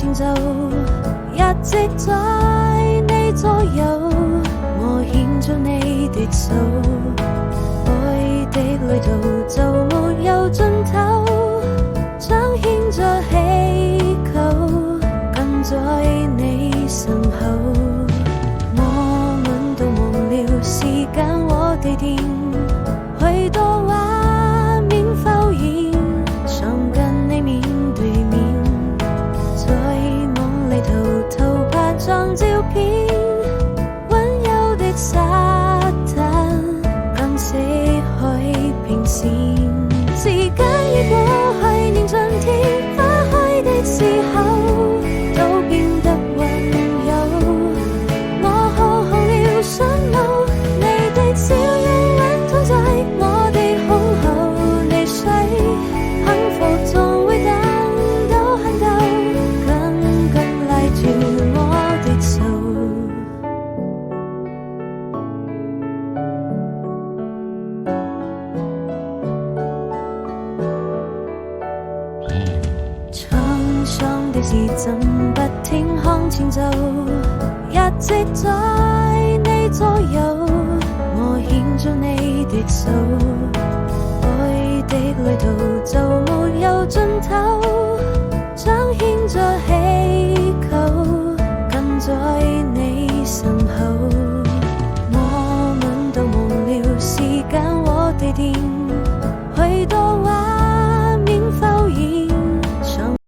前奏，一直在你左右。我獻出你的手，愛的旅途就沒有盡頭，彰顯着祈求，跟在你身後。我們都忘了時間和地點，許多畫面浮現，想跟你面對面，在夢裏偷拍張照片，溫柔的沙灘跟死海平線，時間已過去，年盡天花開的時候，都變得溫柔。我好紅了想路，你的笑容溫躺在我的胸口，你睡，幸福總會等到很久，緊緊拉住我的手。滄桑的時針不停向前走，一直在你左右。我牽着你的手，愛的旅途就沒有盡頭，彰顯着